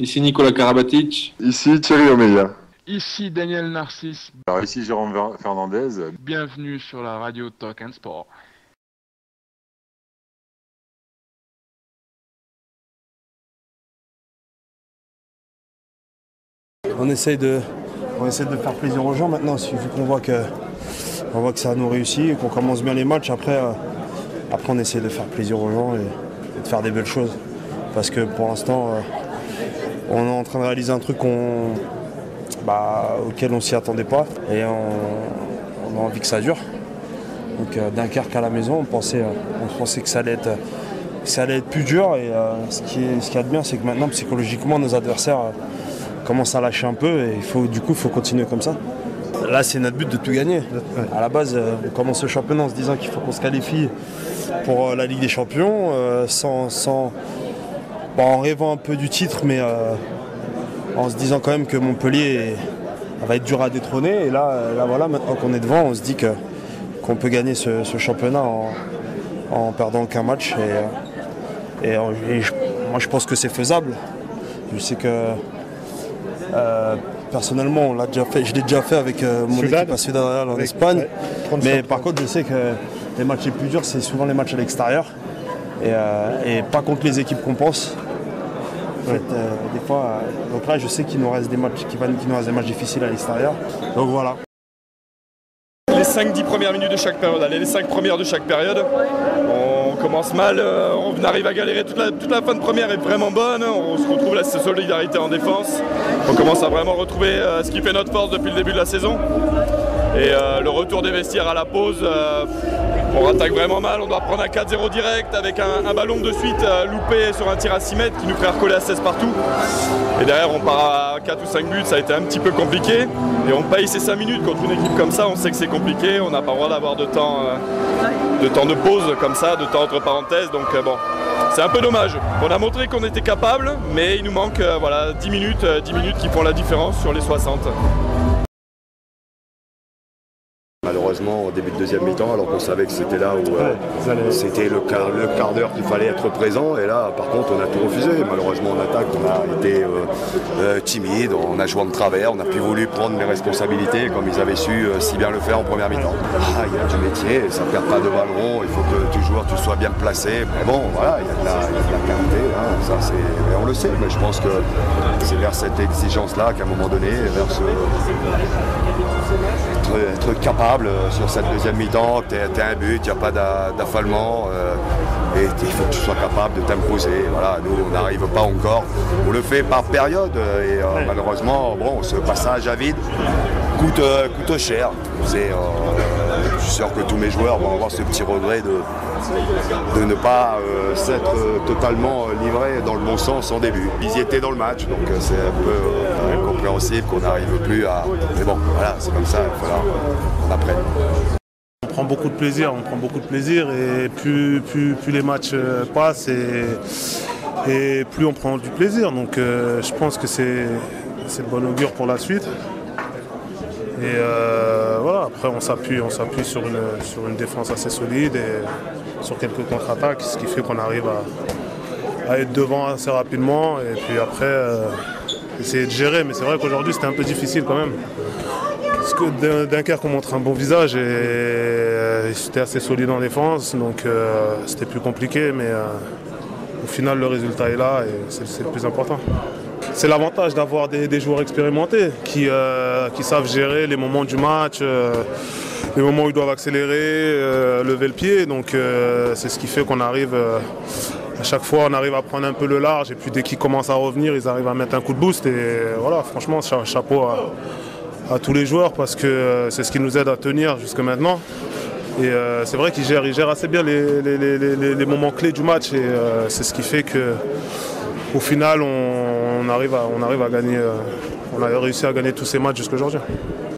Ici Nicolas Karabatic. Ici Thierry Omeya. Ici Daniel Narcisse. Alors ici Jérôme Fernandez. Bienvenue sur la radio Talk and Sport. On essaie de faire plaisir aux gens maintenant, vu qu'on voit que ça nous réussit et qu'on commence bien les matchs. Après on essaie de faire plaisir aux gens et de faire des belles choses. Parce que pour l'instant, on est en train de réaliser un truc auquel on ne s'y attendait pas. Et on a envie que ça dure. Donc Dunkerque à la maison, on pensait que ça allait être plus dur. Et ce qu'il y a de bien, c'est que maintenant, psychologiquement, nos adversaires commencent à lâcher un peu. Et il faut continuer comme ça. Là, c'est notre but de tout gagner. À la base, on commence le championnat en se disant qu'il faut qu'on se qualifie pour la Ligue des Champions, en rêvant un peu du titre, mais en se disant quand même que Montpellier va être dur à détrôner. Et là voilà, maintenant qu'on est devant, on se dit qu'on peut gagner ce championnat en perdant aucun match. Moi, je pense que c'est faisable. Je sais que personnellement, je l'ai déjà fait avec mon équipe à Ciudad Real en Espagne. Mais par contre, je sais que les matchs les plus durs, c'est souvent les matchs à l'extérieur et pas contre les équipes qu'on pense. En fait, des fois, donc là, je sais qu'il nous reste des matchs difficiles à l'extérieur. Donc voilà. Les 5-10 premières minutes de chaque période, les 5 premières de chaque période, on commence mal, on arrive à galérer, toute la fin de première est vraiment bonne, on se retrouve là, cette solidarité en défense, on commence à vraiment retrouver ce qui fait notre force depuis le début de la saison. Et le retour des vestiaires à la pause, on attaque vraiment mal, on doit prendre un 4-0 direct avec un ballon de suite loupé sur un tir à 6 mètres qui nous ferait recoller à 16 partout. Et derrière on part à 4 ou 5 buts, ça a été un petit peu compliqué. Et on paye ces 5 minutes contre une équipe comme ça, on sait que c'est compliqué, on n'a pas le droit d'avoir de temps de pause comme ça, de temps entre parenthèses. Donc bon, c'est un peu dommage. On a montré qu'on était capable, mais il nous manque 10 minutes qui font la différence sur les 60. Malheureusement, au début de deuxième mi-temps, alors qu'on savait que c'était là où c'était le quart d'heure qu'il fallait être présent. Et là, par contre, on a tout refusé. Malheureusement, en attaque, on a été timide, on a joué de travers, on n'a plus voulu prendre les responsabilités comme ils avaient su si bien le faire en première mi-temps. Il y a du métier, ça ne perd pas de ballon, il faut que tu sois bien placé. Mais bon, voilà, il y a de la qualité, hein, on le sait, mais je pense que c'est vers cette exigence-là qu'à un moment donné, vers être capable sur cette deuxième mi-temps, tu as un but, il n'y a pas d'affalement et il faut que tu sois capable de t'imposer. Voilà, nous on n'arrive pas encore, on le fait par période et malheureusement ce passage à vide coûte cher. Je suis sûr que tous mes joueurs vont avoir ce petit regret de ne pas s'être totalement livrés dans le bon sens en début. Ils y étaient dans le match, donc c'est un peu incompréhensible qu'on n'arrive plus à... Mais bon, voilà, c'est comme ça, il va falloir qu'on apprenne. On prend beaucoup de plaisir et plus les matchs passent et plus on prend du plaisir. Donc je pense que c'est de bon augure pour la suite. Et voilà, après on s'appuie sur une défense assez solide et sur quelques contre-attaques, ce qui fait qu'on arrive à être devant assez rapidement et puis après essayer de gérer. Mais c'est vrai qu'aujourd'hui c'était un peu difficile quand même. Parce que Dunkerque on montre un bon visage et c'était assez solide en défense, donc c'était plus compliqué, mais au final le résultat est là et c'est le plus important. C'est l'avantage d'avoir des joueurs expérimentés qui savent gérer les moments du match, les moments où ils doivent accélérer, lever le pied. Donc c'est ce qui fait qu'on arrive, à chaque fois on arrive à prendre un peu le large et puis dès qu'ils commencent à revenir, ils arrivent à mettre un coup de boost. Et voilà, franchement, chapeau à tous les joueurs parce que c'est ce qui nous aide à tenir jusque maintenant. Et c'est vrai qu'ils gèrent assez bien les moments clés du match et c'est ce qui fait que au final, on arrive à gagner, on a réussi à gagner tous ces matchs jusqu'à aujourd'hui.